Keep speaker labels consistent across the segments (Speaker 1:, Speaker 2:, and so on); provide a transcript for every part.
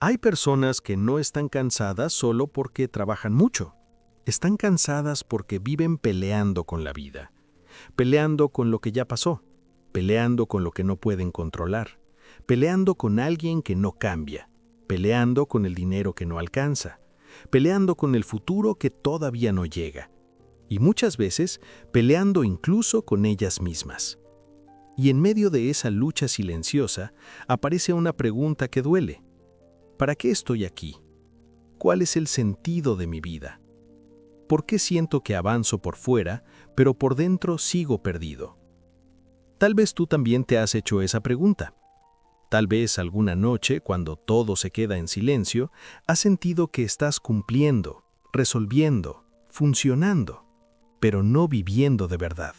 Speaker 1: Hay personas que no están cansadas solo porque trabajan mucho. Están cansadas porque viven peleando con la vida, peleando con lo que ya pasó, peleando con lo que no pueden controlar, peleando con alguien que no cambia, peleando con el dinero que no alcanza, peleando con el futuro que todavía no llega, y muchas veces peleando incluso con ellas mismas. Y en medio de esa lucha silenciosa aparece una pregunta que duele. ¿Para qué estoy aquí? ¿Cuál es el sentido de mi vida? ¿Por qué siento que avanzo por fuera, pero por dentro sigo perdido? Tal vez tú también te has hecho esa pregunta. Tal vez alguna noche, cuando todo se queda en silencio, has sentido que estás cumpliendo, resolviendo, funcionando, pero no viviendo de verdad.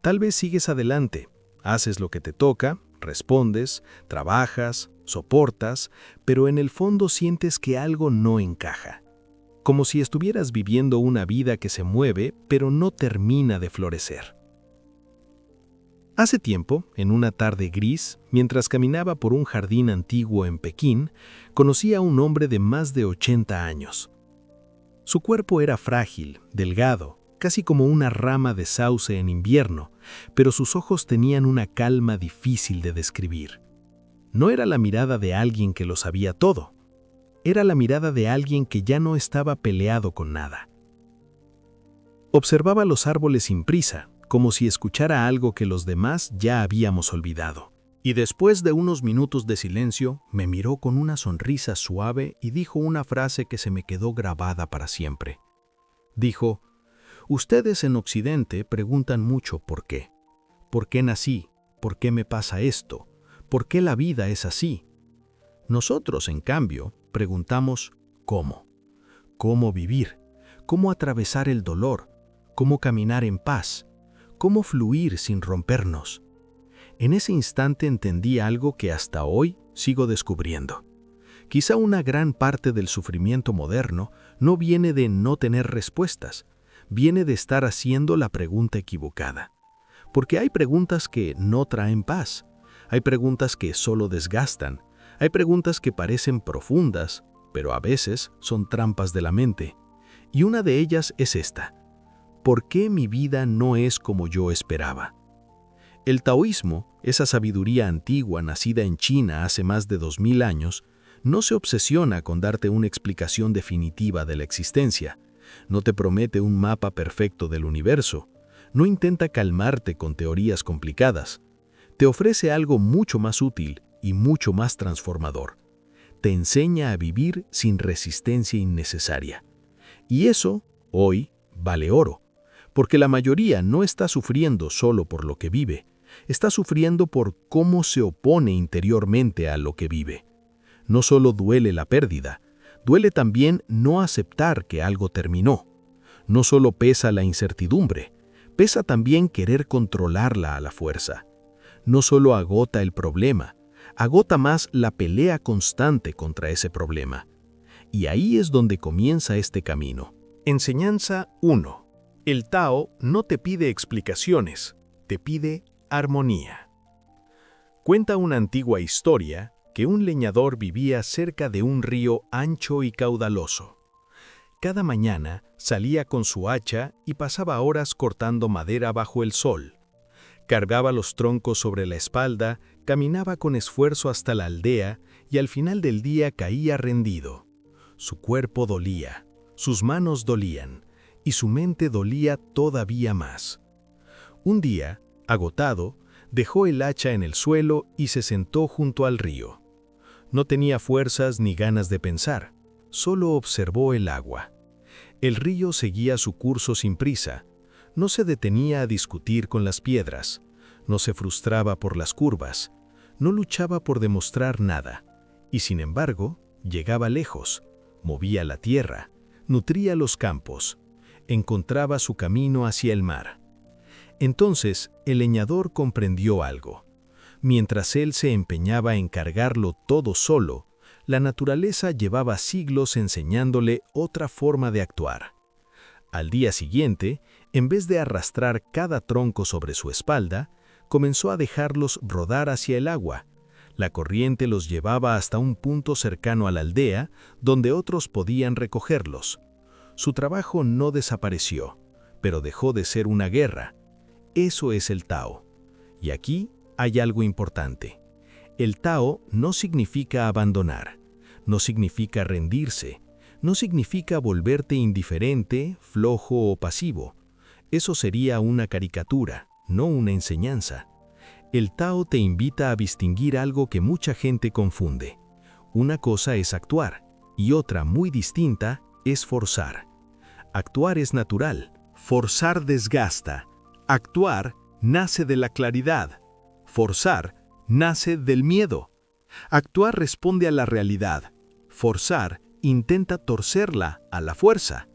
Speaker 1: Tal vez sigues adelante, haces lo que te toca, respondes, trabajas, soportas, pero en el fondo sientes que algo no encaja. Como si estuvieras viviendo una vida que se mueve, pero no termina de florecer. Hace tiempo, en una tarde gris, mientras caminaba por un jardín antiguo en Pekín, conocí a un hombre de más de 80 años. Su cuerpo era frágil, delgado, casi como una rama de sauce en invierno, pero sus ojos tenían una calma difícil de describir. No era la mirada de alguien que lo sabía todo. Era la mirada de alguien que ya no estaba peleado con nada. Observaba los árboles sin prisa, como si escuchara algo que los demás ya habíamos olvidado. Y después de unos minutos de silencio, me miró con una sonrisa suave y dijo una frase que se me quedó grabada para siempre. Dijo: ustedes en Occidente preguntan mucho por qué. ¿Por qué nací? ¿Por qué me pasa esto? ¿Por qué la vida es así? Nosotros, en cambio, preguntamos ¿cómo? ¿Cómo vivir? ¿Cómo atravesar el dolor? ¿Cómo caminar en paz? ¿Cómo fluir sin rompernos? En ese instante entendí algo que hasta hoy sigo descubriendo. Quizá una gran parte del sufrimiento moderno no viene de no tener respuestas, viene de estar haciendo la pregunta equivocada. Porque hay preguntas que no traen paz, hay preguntas que solo desgastan, hay preguntas que parecen profundas, pero a veces son trampas de la mente. Y una de ellas es esta: ¿por qué mi vida no es como yo esperaba? El taoísmo, esa sabiduría antigua nacida en China hace más de 2000 años, no se obsesiona con darte una explicación definitiva de la existencia, no te promete un mapa perfecto del universo, no intenta calmarte con teorías complicadas, te ofrece algo mucho más útil y mucho más transformador. Te enseña a vivir sin resistencia innecesaria. Y eso, hoy, vale oro, porque la mayoría no está sufriendo solo por lo que vive, está sufriendo por cómo se opone interiormente a lo que vive. No solo duele la pérdida, duele también no aceptar que algo terminó. No solo pesa la incertidumbre, pesa también querer controlarla a la fuerza. No solo agota el problema, agota más la pelea constante contra ese problema. Y ahí es donde comienza este camino. Enseñanza 1. El Tao no te pide explicaciones, te pide armonía. Cuenta una antigua historia que un leñador vivía cerca de un río ancho y caudaloso. Cada mañana salía con su hacha y pasaba horas cortando madera bajo el sol. Cargaba los troncos sobre la espalda, caminaba con esfuerzo hasta la aldea y al final del día caía rendido. Su cuerpo dolía, sus manos dolían y su mente dolía todavía más. Un día, agotado, dejó el hacha en el suelo y se sentó junto al río. No tenía fuerzas ni ganas de pensar, solo observó el agua. El río seguía su curso sin prisa, no se detenía a discutir con las piedras, no se frustraba por las curvas, no luchaba por demostrar nada, y sin embargo, llegaba lejos, movía la tierra, nutría los campos, encontraba su camino hacia el mar. Entonces, el leñador comprendió algo. Mientras él se empeñaba en cargarlo todo solo, la naturaleza llevaba siglos enseñándole otra forma de actuar. Al día siguiente, en vez de arrastrar cada tronco sobre su espalda, comenzó a dejarlos rodar hacia el agua. La corriente los llevaba hasta un punto cercano a la aldea, donde otros podían recogerlos. Su trabajo no desapareció, pero dejó de ser una guerra. Eso es el Tao. Y aquí hay algo importante. El Tao no significa abandonar, no significa rendirse, no significa volverte indiferente, flojo o pasivo. Eso sería una caricatura, no una enseñanza. El Tao te invita a distinguir algo que mucha gente confunde. Una cosa es actuar, y otra muy distinta es forzar. Actuar es natural, forzar desgasta. Actuar nace de la claridad, forzar nace del miedo. Actuar responde a la realidad, forzar intenta torcerla a la fuerza.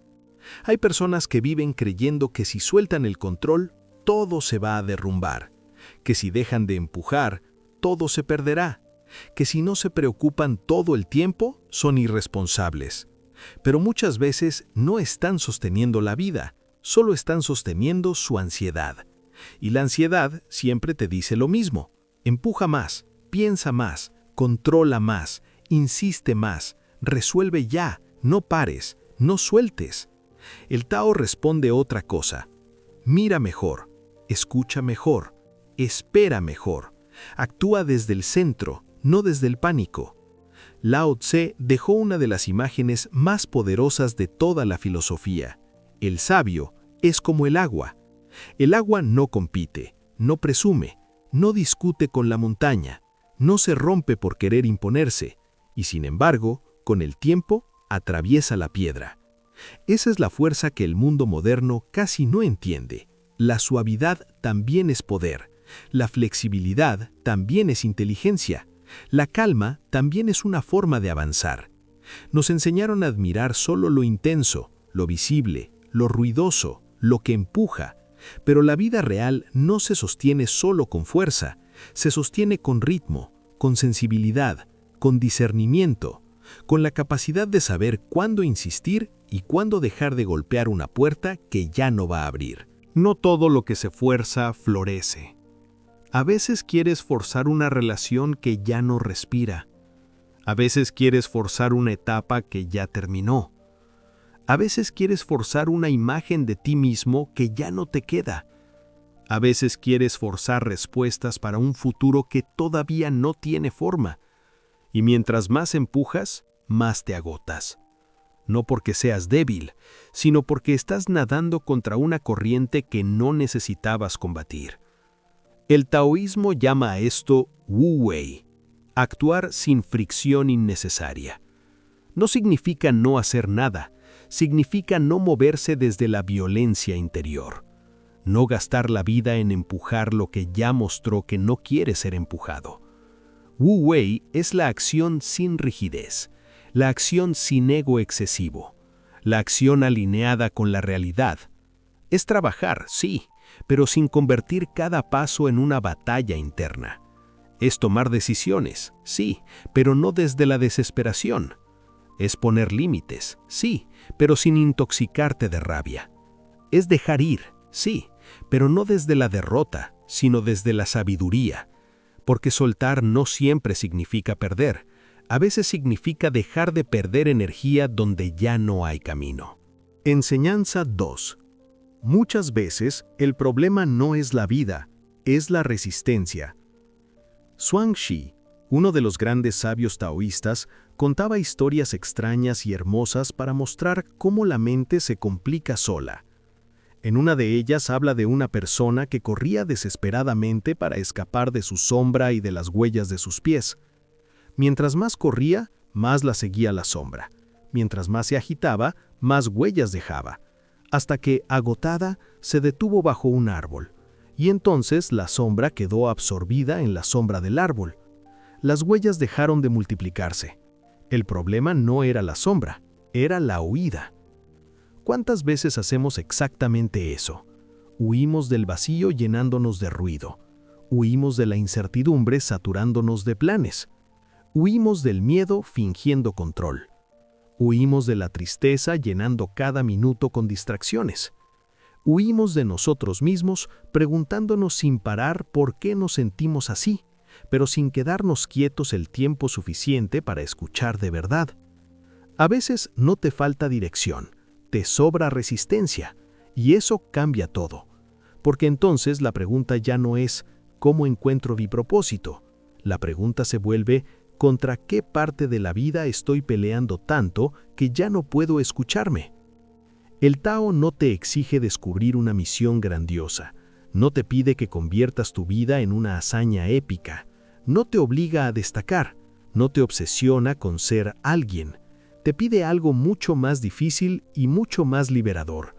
Speaker 1: Hay personas que viven creyendo que si sueltan el control, todo se va a derrumbar, que si dejan de empujar, todo se perderá, que si no se preocupan todo el tiempo, son irresponsables. Pero muchas veces no están sosteniendo la vida, solo están sosteniendo su ansiedad. Y la ansiedad siempre te dice lo mismo: empuja más, piensa más, controla más, insiste más, resuelve ya, no pares, no sueltes. El Tao responde otra cosa: mira mejor, escucha mejor, espera mejor, actúa desde el centro, no desde el pánico. Lao Tse dejó una de las imágenes más poderosas de toda la filosofía. El sabio es como el agua. El agua no compite, no presume, no discute con la montaña, no se rompe por querer imponerse, y sin embargo, con el tiempo, atraviesa la piedra. Esa es la fuerza que el mundo moderno casi no entiende. La suavidad también es poder, la flexibilidad también es inteligencia, la calma también es una forma de avanzar. Nos enseñaron a admirar solo lo intenso, lo visible, lo ruidoso, lo que empuja, pero la vida real no se sostiene solo con fuerza, se sostiene con ritmo, con sensibilidad, con discernimiento, con la capacidad de saber cuándo insistir y cuándo dejar de golpear una puerta que ya no va a abrir. No todo lo que se fuerza florece. A veces quieres forzar una relación que ya no respira. A veces quieres forzar una etapa que ya terminó. A veces quieres forzar una imagen de ti mismo que ya no te queda. A veces quieres forzar respuestas para un futuro que todavía no tiene forma. Y mientras más empujas, más te agotas. No porque seas débil, sino porque estás nadando contra una corriente que no necesitabas combatir. El taoísmo llama a esto Wu Wei, actuar sin fricción innecesaria. No significa no hacer nada, significa no moverse desde la violencia interior. No gastar la vida en empujar lo que ya mostró que no quiere ser empujado. Wu Wei es la acción sin rigidez, la acción sin ego excesivo, la acción alineada con la realidad. Es trabajar, sí, pero sin convertir cada paso en una batalla interna. Es tomar decisiones, sí, pero no desde la desesperación. Es poner límites, sí, pero sin intoxicarte de rabia. Es dejar ir, sí, pero no desde la derrota, sino desde la sabiduría. Porque soltar no siempre significa perder. A veces significa dejar de perder energía donde ya no hay camino. Enseñanza 2. Muchas veces el problema no es la vida, es la resistencia. Zhuangzi, uno de los grandes sabios taoístas, contaba historias extrañas y hermosas para mostrar cómo la mente se complica sola. En una de ellas habla de una persona que corría desesperadamente para escapar de su sombra y de las huellas de sus pies. Mientras más corría, más la seguía la sombra. Mientras más se agitaba, más huellas dejaba, hasta que, agotada, se detuvo bajo un árbol. Y entonces la sombra quedó absorbida en la sombra del árbol. Las huellas dejaron de multiplicarse. El problema no era la sombra, era la huida. ¿Cuántas veces hacemos exactamente eso? Huimos del vacío llenándonos de ruido. Huimos de la incertidumbre saturándonos de planes. Huimos del miedo fingiendo control. Huimos de la tristeza llenando cada minuto con distracciones. Huimos de nosotros mismos preguntándonos sin parar por qué nos sentimos así, pero sin quedarnos quietos el tiempo suficiente para escuchar de verdad. A veces no te falta dirección, te sobra resistencia, y eso cambia todo. Porque entonces la pregunta ya no es ¿cómo encuentro mi propósito? La pregunta se vuelve ¿contra qué parte de la vida estoy peleando tanto que ya no puedo escucharme? El Tao no te exige descubrir una misión grandiosa, no te pide que conviertas tu vida en una hazaña épica, no te obliga a destacar, no te obsesiona con ser alguien, te pide algo mucho más difícil y mucho más liberador,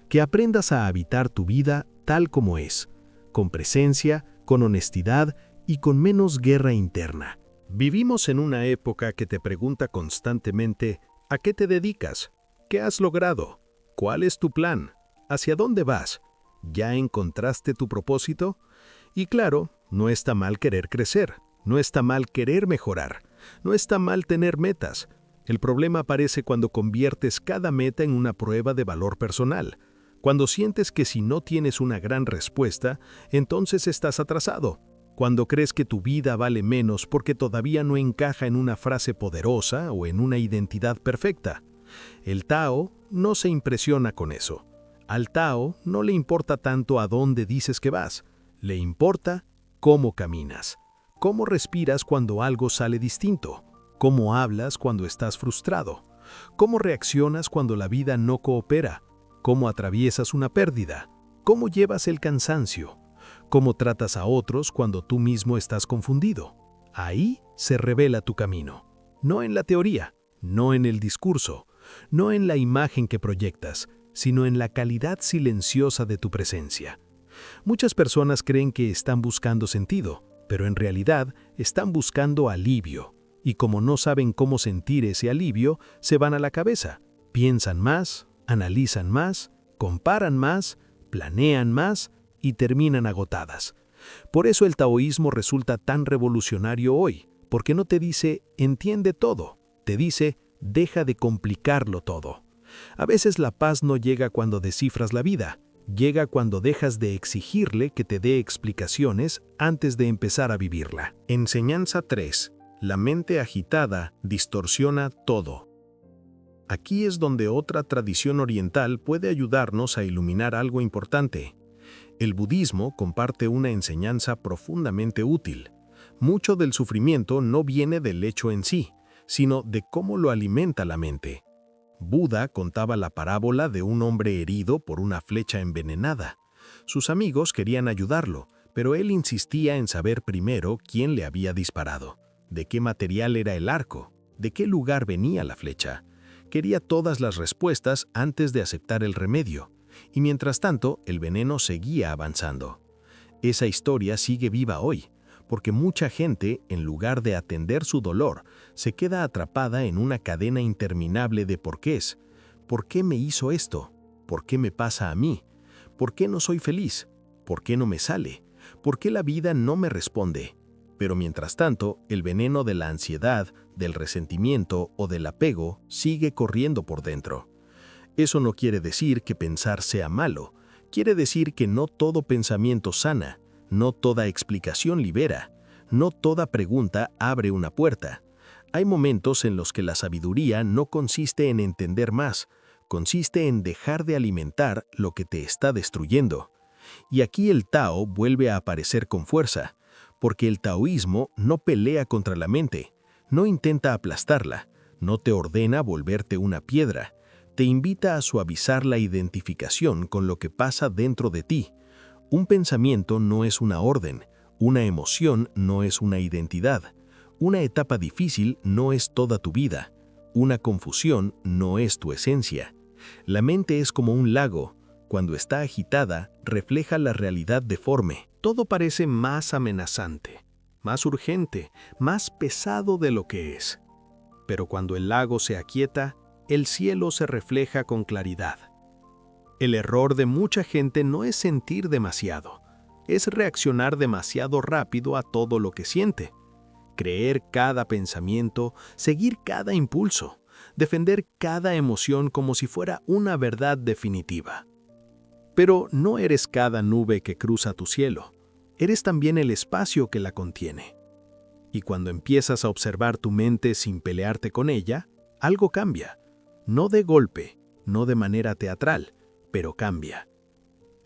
Speaker 1: que aprendas a habitar tu vida tal como es, con presencia, con honestidad y con menos guerra interna. Vivimos en una época que te pregunta constantemente ¿a qué te dedicas? ¿Qué has logrado? ¿Cuál es tu plan? ¿Hacia dónde vas? ¿Ya encontraste tu propósito? Y claro, no está mal querer crecer, no está mal querer mejorar, no está mal tener metas. El problema aparece cuando conviertes cada meta en una prueba de valor personal, cuando sientes que si no tienes una gran respuesta, entonces estás atrasado, cuando crees que tu vida vale menos porque todavía no encaja en una frase poderosa o en una identidad perfecta. El Tao no se impresiona con eso. Al Tao no le importa tanto a dónde dices que vas, le importa cómo caminas, cómo respiras cuando algo sale distinto, cómo hablas cuando estás frustrado, cómo reaccionas cuando la vida no coopera, cómo atraviesas una pérdida, cómo llevas el cansancio, cómo tratas a otros cuando tú mismo estás confundido. Ahí se revela tu camino, no en la teoría, no en el discurso, no en la imagen que proyectas, sino en la calidad silenciosa de tu presencia. Muchas personas creen que están buscando sentido, pero en realidad están buscando alivio, y como no saben cómo sentir ese alivio, se van a la cabeza, piensan más, analizan más, comparan más, planean más y terminan agotadas. Por eso el taoísmo resulta tan revolucionario hoy, porque no te dice entiende todo, te dice deja de complicarlo todo. A veces la paz no llega cuando descifras la vida, llega cuando dejas de exigirle que te dé explicaciones antes de empezar a vivirla. Enseñanza 3. La mente agitada distorsiona todo. Aquí es donde otra tradición oriental puede ayudarnos a iluminar algo importante. El budismo comparte una enseñanza profundamente útil. Mucho del sufrimiento no viene del hecho en sí, sino de cómo lo alimenta la mente. Buda contaba la parábola de un hombre herido por una flecha envenenada. Sus amigos querían ayudarlo, pero él insistía en saber primero quién le había disparado, de qué material era el arco, de qué lugar venía la flecha. Quería todas las respuestas antes de aceptar el remedio, y mientras tanto el veneno seguía avanzando. Esa historia sigue viva hoy, porque mucha gente, en lugar de atender su dolor, se queda atrapada en una cadena interminable de porqués. ¿Por qué me hizo esto? ¿Por qué me pasa a mí? ¿Por qué no soy feliz? ¿Por qué no me sale? ¿Por qué la vida no me responde? Pero mientras tanto, el veneno de la ansiedad, del resentimiento o del apego sigue corriendo por dentro. Eso no quiere decir que pensar sea malo, quiere decir que no todo pensamiento sana, no toda explicación libera, no toda pregunta abre una puerta. Hay momentos en los que la sabiduría no consiste en entender más, consiste en dejar de alimentar lo que te está destruyendo. Y aquí el Tao vuelve a aparecer con fuerza, porque el taoísmo no pelea contra la mente, no intenta aplastarla, no te ordena volverte una piedra, te invita a suavizar la identificación con lo que pasa dentro de ti. Un pensamiento no es una orden, una emoción no es una identidad, una etapa difícil no es toda tu vida, una confusión no es tu esencia. La mente es como un lago, cuando está agitada, refleja la realidad deforme. Todo parece más amenazante, más urgente, más pesado de lo que es. Pero cuando el lago se aquieta, el cielo se refleja con claridad. El error de mucha gente no es sentir demasiado, es reaccionar demasiado rápido a todo lo que siente. Creer cada pensamiento, seguir cada impulso, defender cada emoción como si fuera una verdad definitiva. Pero no eres cada nube que cruza tu cielo, eres también el espacio que la contiene. Y cuando empiezas a observar tu mente sin pelearte con ella, algo cambia. No de golpe, no de manera teatral, pero cambia.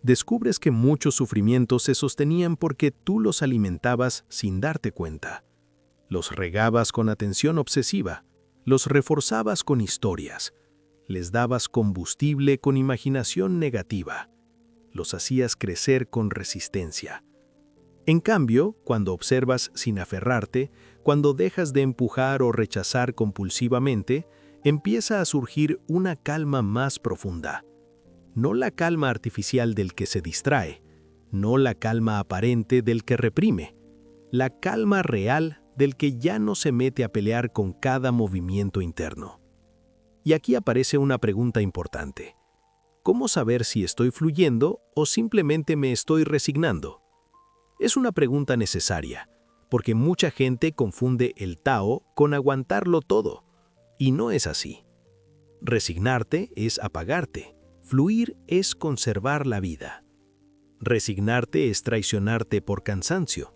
Speaker 1: Descubres que muchos sufrimientos se sostenían porque tú los alimentabas sin darte cuenta. Los regabas con atención obsesiva, los reforzabas con historias, les dabas combustible con imaginación negativa, los hacías crecer con resistencia. En cambio, cuando observas sin aferrarte, cuando dejas de empujar o rechazar compulsivamente, empieza a surgir una calma más profunda. No la calma artificial del que se distrae, no la calma aparente del que reprime, la calma real del que ya no se mete a pelear con cada movimiento interno. Y aquí aparece una pregunta importante. ¿Cómo saber si estoy fluyendo o simplemente me estoy resignando? Es una pregunta necesaria, porque mucha gente confunde el Tao con aguantarlo todo, y no es así. Resignarte es apagarte, fluir es conservar la vida. Resignarte es traicionarte por cansancio.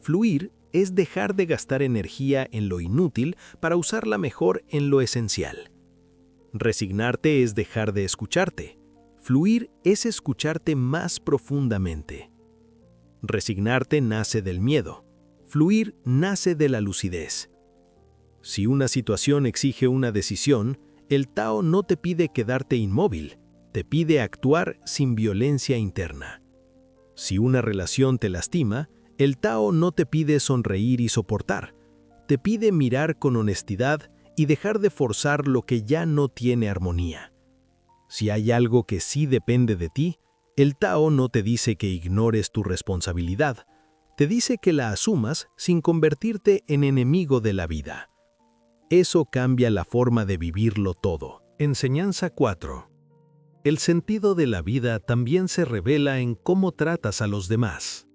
Speaker 1: Fluir es dejar de gastar energía en lo inútil para usarla mejor en lo esencial. Resignarte es dejar de escucharte. Fluir es escucharte más profundamente. Resignarte nace del miedo. Fluir nace de la lucidez. Si una situación exige una decisión, el Tao no te pide quedarte inmóvil, te pide actuar sin violencia interna. Si una relación te lastima, el Tao no te pide sonreír y soportar, te pide mirar con honestidad y dejar de forzar lo que ya no tiene armonía. Si hay algo que sí depende de ti, el Tao no te dice que ignores tu responsabilidad, te dice que la asumas sin convertirte en enemigo de la vida. Eso cambia la forma de vivirlo todo. Enseñanza 4. El sentido de la vida también se revela en cómo tratas a los demás.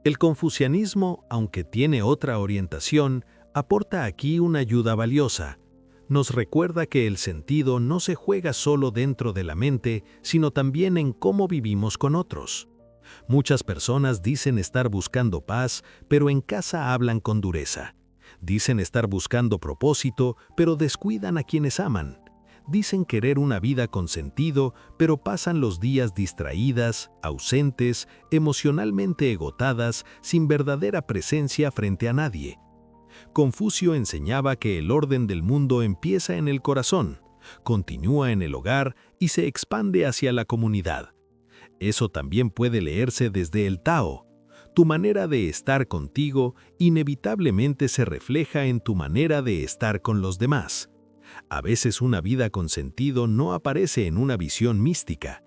Speaker 1: El confucianismo, aunque tiene otra orientación, aporta aquí una ayuda valiosa. Nos recuerda que el sentido no se juega solo dentro de la mente, sino también en cómo vivimos con otros. Muchas personas dicen estar buscando paz, pero en casa hablan con dureza. Dicen estar buscando propósito, pero descuidan a quienes aman. Dicen querer una vida con sentido, pero pasan los días distraídas, ausentes, emocionalmente agotadas, sin verdadera presencia frente a nadie. Confucio enseñaba que el orden del mundo empieza en el corazón, continúa en el hogar y se expande hacia la comunidad. Eso también puede leerse desde el Tao. Tu manera de estar contigo inevitablemente se refleja en tu manera de estar con los demás. A veces una vida con sentido no aparece en una visión mística,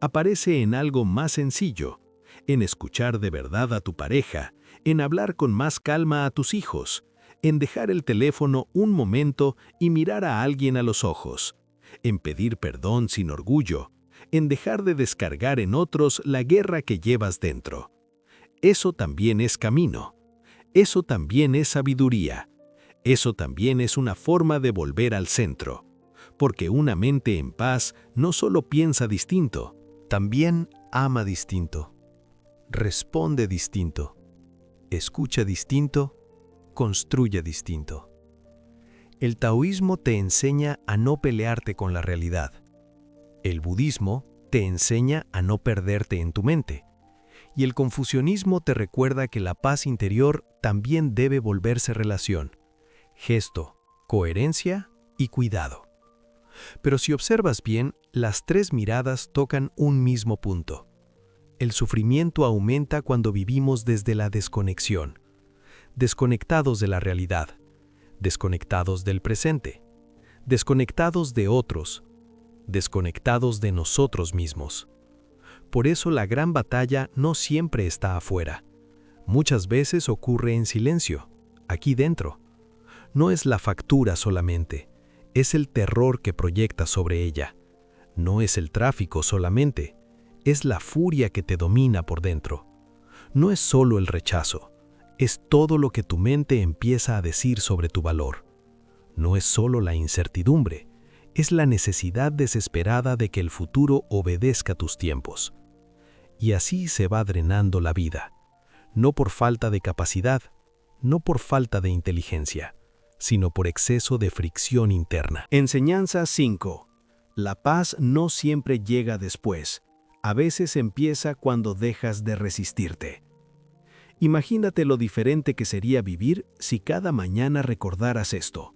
Speaker 1: aparece en algo más sencillo, en escuchar de verdad a tu pareja, en hablar con más calma a tus hijos, en dejar el teléfono un momento y mirar a alguien a los ojos, en pedir perdón sin orgullo, en dejar de descargar en otros la guerra que llevas dentro. Eso también es camino. Eso también es sabiduría. Eso también es una forma de volver al centro. Porque una mente en paz no solo piensa distinto, también ama distinto, responde distinto, escucha distinto, construye distinto. El taoísmo te enseña a no pelearte con la realidad. El budismo te enseña a no perderte en tu mente. Y el confucianismo te recuerda que la paz interior también debe volverse relación, gesto, coherencia y cuidado. Pero si observas bien, las tres miradas tocan un mismo punto. El sufrimiento aumenta cuando vivimos desde la desconexión, desconectados de la realidad, desconectados del presente, desconectados de otros, desconectados de nosotros mismos. Por eso la gran batalla no siempre está afuera. Muchas veces ocurre en silencio, aquí dentro. No es la factura solamente, es el terror que proyecta sobre ella. No es el tráfico solamente, es la furia que te domina por dentro. No es solo el rechazo, es todo lo que tu mente empieza a decir sobre tu valor. No es solo la incertidumbre, es la necesidad desesperada de que el futuro obedezca tus tiempos. Y así se va drenando la vida, no por falta de capacidad, no por falta de inteligencia, sino por exceso de fricción interna. Enseñanza 5. La paz no siempre llega después. A veces empieza cuando dejas de resistirte. Imagínate lo diferente que sería vivir si cada mañana recordaras esto.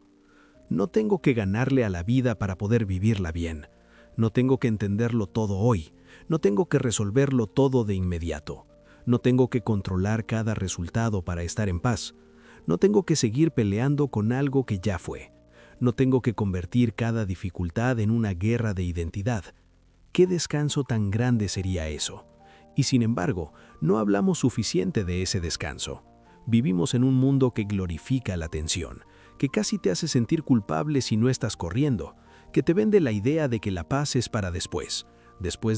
Speaker 1: No tengo que ganarle a la vida para poder vivirla bien. No tengo que entenderlo todo hoy. No tengo que resolverlo todo de inmediato. No tengo que controlar cada resultado para estar en paz. No tengo que seguir peleando con algo que ya fue. No tengo que convertir cada dificultad en una guerra de identidad. ¿Qué descanso tan grande sería eso? Y sin embargo, no hablamos suficiente de ese descanso. Vivimos en un mundo que glorifica la tensión, que casi te hace sentir culpable si no estás corriendo, que te vende la idea de que la paz es para después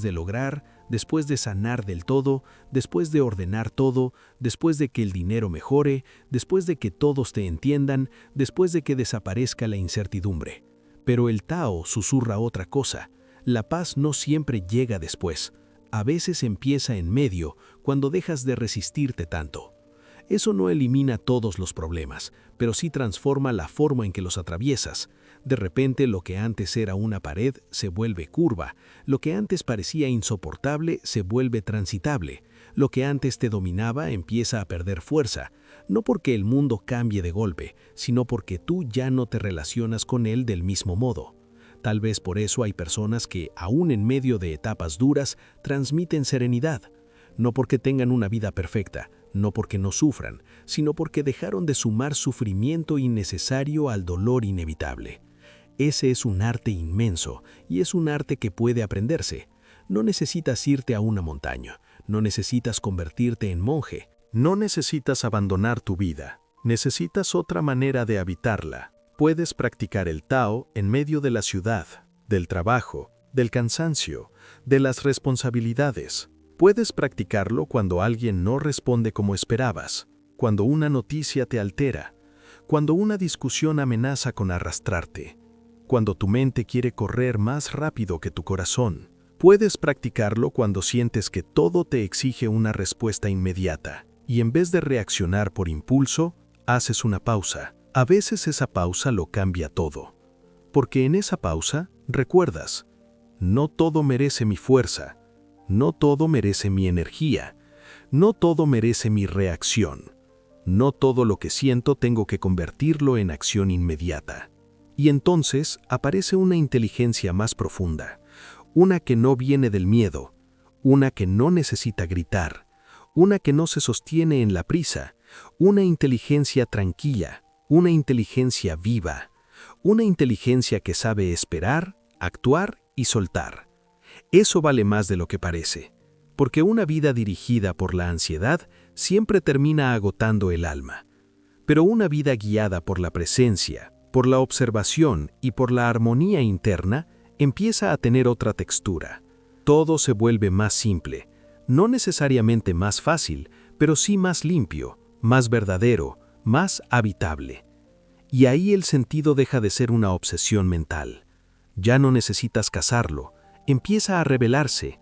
Speaker 1: de lograr, después de sanar del todo, después de ordenar todo, después de que el dinero mejore, después de que todos te entiendan, después de que desaparezca la incertidumbre. Pero el Tao susurra otra cosa. La paz no siempre llega después. A veces empieza en medio, cuando dejas de resistirte tanto. Eso no elimina todos los problemas, pero sí transforma la forma en que los atraviesas. De repente, lo que antes era una pared se vuelve curva, lo que antes parecía insoportable se vuelve transitable, lo que antes te dominaba empieza a perder fuerza, no porque el mundo cambie de golpe, sino porque tú ya no te relacionas con él del mismo modo. Tal vez por eso hay personas que, aún en medio de etapas duras, transmiten serenidad. No porque tengan una vida perfecta, no porque no sufran, sino porque dejaron de sumar sufrimiento innecesario al dolor inevitable. Ese es un arte inmenso, y es un arte que puede aprenderse. No necesitas irte a una montaña, no necesitas convertirte en monje, no necesitas abandonar tu vida, necesitas otra manera de habitarla. Puedes practicar el Tao en medio de la ciudad, del trabajo, del cansancio, de las responsabilidades. Puedes practicarlo cuando alguien no responde como esperabas, cuando una noticia te altera, cuando una discusión amenaza con arrastrarte, cuando tu mente quiere correr más rápido que tu corazón. Puedes practicarlo cuando sientes que todo te exige una respuesta inmediata, y en vez de reaccionar por impulso, haces una pausa. A veces esa pausa lo cambia todo. Porque en esa pausa, recuerdas, no todo merece mi fuerza, no todo merece mi energía, no todo merece mi reacción, no todo lo que siento tengo que convertirlo en acción inmediata. Y entonces aparece una inteligencia más profunda, una que no viene del miedo, una que no necesita gritar, una que no se sostiene en la prisa, una inteligencia tranquila, una inteligencia viva, una inteligencia que sabe esperar, actuar y soltar. Eso vale más de lo que parece, porque una vida dirigida por la ansiedad siempre termina agotando el alma. Pero una vida guiada por la presencia, por la observación y por la armonía interna, empieza a tener otra textura. Todo se vuelve más simple, no necesariamente más fácil, pero sí más limpio, más verdadero, más habitable. Y ahí el sentido deja de ser una obsesión mental. Ya no necesitas cazarlo, empieza a revelarse.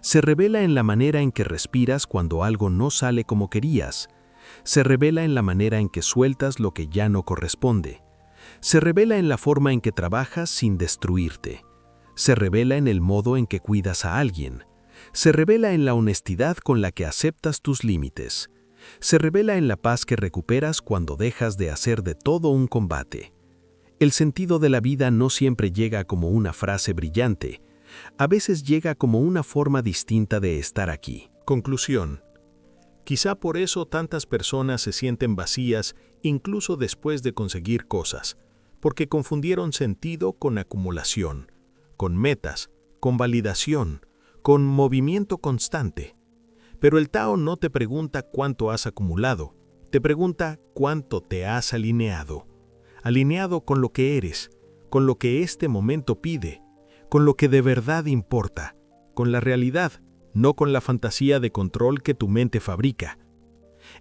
Speaker 1: Se revela en la manera en que respiras cuando algo no sale como querías. Se revela en la manera en que sueltas lo que ya no corresponde. Se revela en la forma en que trabajas sin destruirte. Se revela en el modo en que cuidas a alguien. Se revela en la honestidad con la que aceptas tus límites. Se revela en la paz que recuperas cuando dejas de hacer de todo un combate. El sentido de la vida no siempre llega como una frase brillante. A veces llega como una forma distinta de estar aquí. Conclusión. Quizá por eso tantas personas se sienten vacías incluso después de conseguir cosas, porque confundieron sentido con acumulación, con metas, con validación, con movimiento constante. Pero el Tao no te pregunta cuánto has acumulado, te pregunta cuánto te has alineado. Alineado con lo que eres, con lo que este momento pide, con lo que de verdad importa, con la realidad, no con la fantasía de control que tu mente fabrica.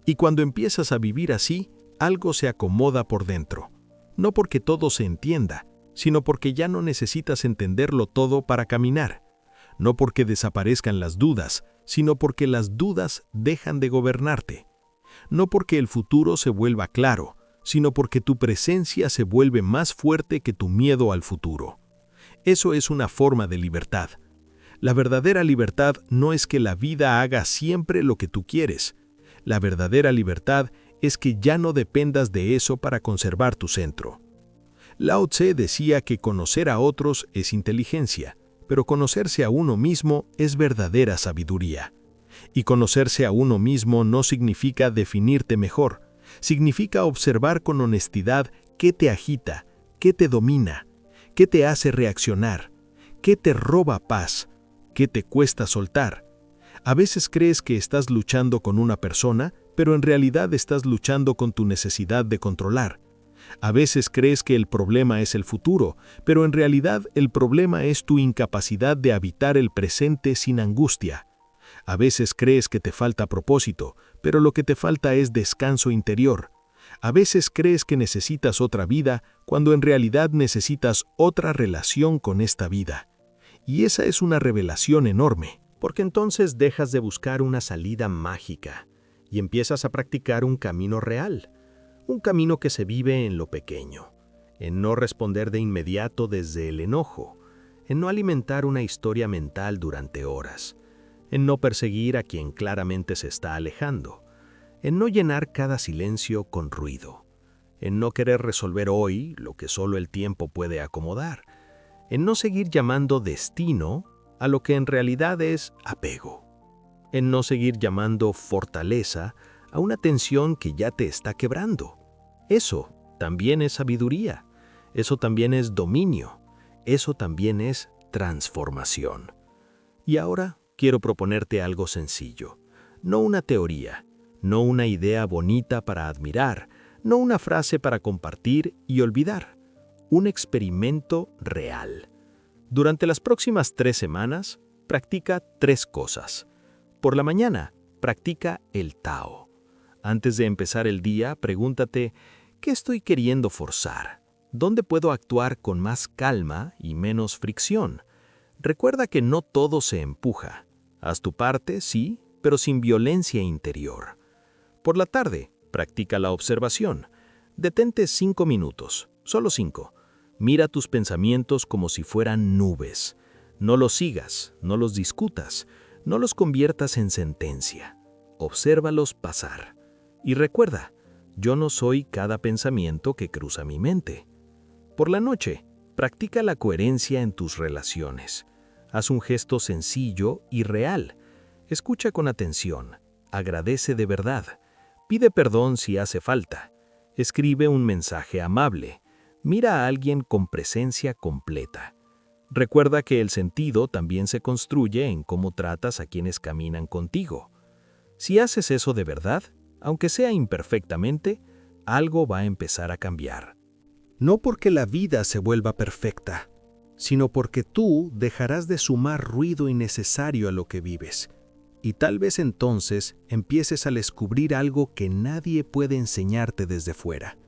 Speaker 1: Y cuando empiezas a vivir así, algo se acomoda por dentro. No porque todo se entienda, sino porque ya no necesitas entenderlo todo para caminar. No porque desaparezcan las dudas, sino porque las dudas dejan de gobernarte. no porque el futuro se vuelva claro, sino porque tu presencia se vuelve más fuerte que tu miedo al futuro. Eso es una forma de libertad. La verdadera libertad no es que la vida haga siempre lo que tú quieres. La verdadera libertad es que ya no dependas de eso para conservar tu centro. Lao Tse decía que conocer a otros es inteligencia, pero conocerse a uno mismo es verdadera sabiduría. Y conocerse a uno mismo no significa definirte mejor, significa observar con honestidad qué te agita, qué te domina, qué te hace reaccionar, qué te roba paz, qué te cuesta soltar. A veces crees que estás luchando con una persona, pero en realidad estás luchando con tu necesidad de controlar. A veces crees que el problema es el futuro, pero en realidad el problema es tu incapacidad de habitar el presente sin angustia. A veces crees que te falta propósito, pero lo que te falta es descanso interior. A veces crees que necesitas otra vida, cuando en realidad necesitas otra relación con esta vida. Y esa es una revelación enorme, porque entonces dejas de buscar una salida mágica y empiezas a practicar un camino real. Un camino que se vive en lo pequeño, en no responder de inmediato desde el enojo, en no alimentar una historia mental durante horas, en no perseguir a quien claramente se está alejando, en no llenar cada silencio con ruido, en no querer resolver hoy lo que solo el tiempo puede acomodar, en no seguir llamando destino a lo que en realidad es apego, en no seguir llamando fortaleza a una tensión que ya te está quebrando. Eso también es sabiduría, eso también es dominio, eso también es transformación. Y ahora quiero proponerte algo sencillo, no una teoría, no una idea bonita para admirar, no una frase para compartir y olvidar, un experimento real. Durante las próximas 3 semanas, practica 3 cosas. Por la mañana, practica el Tao. Antes de empezar el día, pregúntate, ¿qué estoy queriendo forzar? ¿Dónde puedo actuar con más calma y menos fricción? Recuerda que no todo se empuja. Haz tu parte, sí, pero sin violencia interior. Por la tarde, practica la observación. Detente 5 minutos, solo 5. Mira tus pensamientos como si fueran nubes. No los sigas, no los discutas, no los conviertas en sentencia. Obsérvalos pasar. Y recuerda, yo no soy cada pensamiento que cruza mi mente. Por la noche, practica la coherencia en tus relaciones. Haz un gesto sencillo y real. Escucha con atención. Agradece de verdad. Pide perdón si hace falta. Escribe un mensaje amable. Mira a alguien con presencia completa. Recuerda que el sentido también se construye en cómo tratas a quienes caminan contigo. Si haces eso de verdad, aunque sea imperfectamente, algo va a empezar a cambiar. No porque la vida se vuelva perfecta, sino porque tú dejarás de sumar ruido innecesario a lo que vives. Y tal vez entonces empieces a descubrir algo que nadie puede enseñarte desde fuera.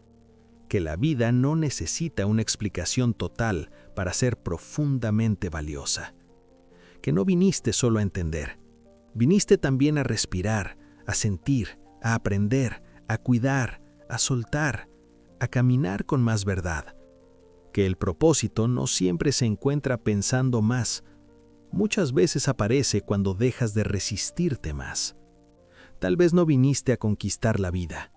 Speaker 1: Que la vida no necesita una explicación total para ser profundamente valiosa. Que no viniste solo a entender, viniste también a respirar, a sentir, a aprender, a cuidar, a soltar, a caminar con más verdad. Que el propósito no siempre se encuentra pensando más. Muchas veces aparece cuando dejas de resistirte más. Tal vez no viniste a conquistar la vida.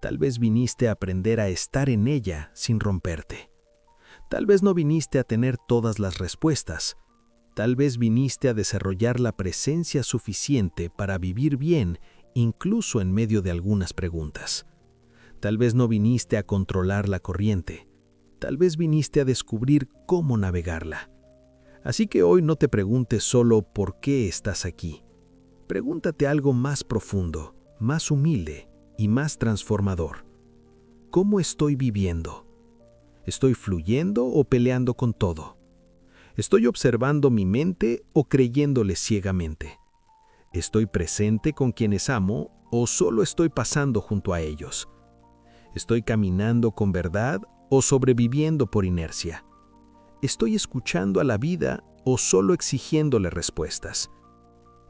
Speaker 1: Tal vez viniste a aprender a estar en ella sin romperte. Tal vez no viniste a tener todas las respuestas. Tal vez viniste a desarrollar la presencia suficiente para vivir bien, incluso en medio de algunas preguntas. Tal vez no viniste a controlar la corriente. Tal vez viniste a descubrir cómo navegarla. Así que hoy no te preguntes solo por qué estás aquí. Pregúntate algo más profundo, más humilde y más transformador. ¿Cómo estoy viviendo? ¿Estoy fluyendo o peleando con todo? ¿Estoy observando mi mente o creyéndole ciegamente? ¿Estoy presente con quienes amo o solo estoy pasando junto a ellos? ¿Estoy caminando con verdad o sobreviviendo por inercia? ¿Estoy escuchando a la vida o solo exigiéndole respuestas?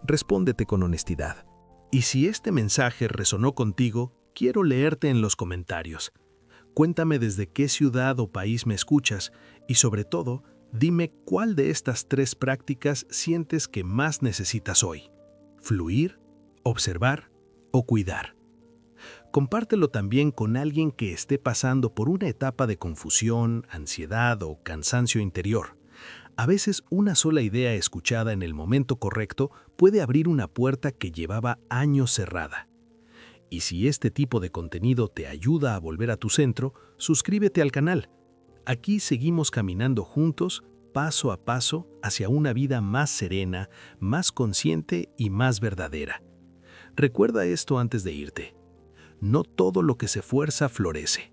Speaker 1: Respóndete con honestidad. Y si este mensaje resonó contigo, quiero leerte en los comentarios. Cuéntame desde qué ciudad o país me escuchas y sobre todo, dime cuál de estas 3 prácticas sientes que más necesitas hoy. Fluir, observar o cuidar. Compártelo también con alguien que esté pasando por una etapa de confusión, ansiedad o cansancio interior. A veces una sola idea escuchada en el momento correcto puede abrir una puerta que llevaba años cerrada. Y si este tipo de contenido te ayuda a volver a tu centro, suscríbete al canal. Aquí seguimos caminando juntos, paso a paso, hacia una vida más serena, más consciente y más verdadera. Recuerda esto antes de irte. No todo lo que se fuerza florece.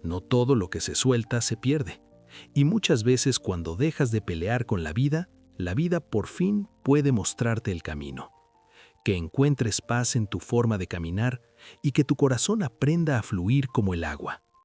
Speaker 1: No todo lo que se suelta se pierde. Y muchas veces cuando dejas de pelear con la vida por fin puede mostrarte el camino. Que encuentres paz en tu forma de caminar y que tu corazón aprenda a fluir como el agua.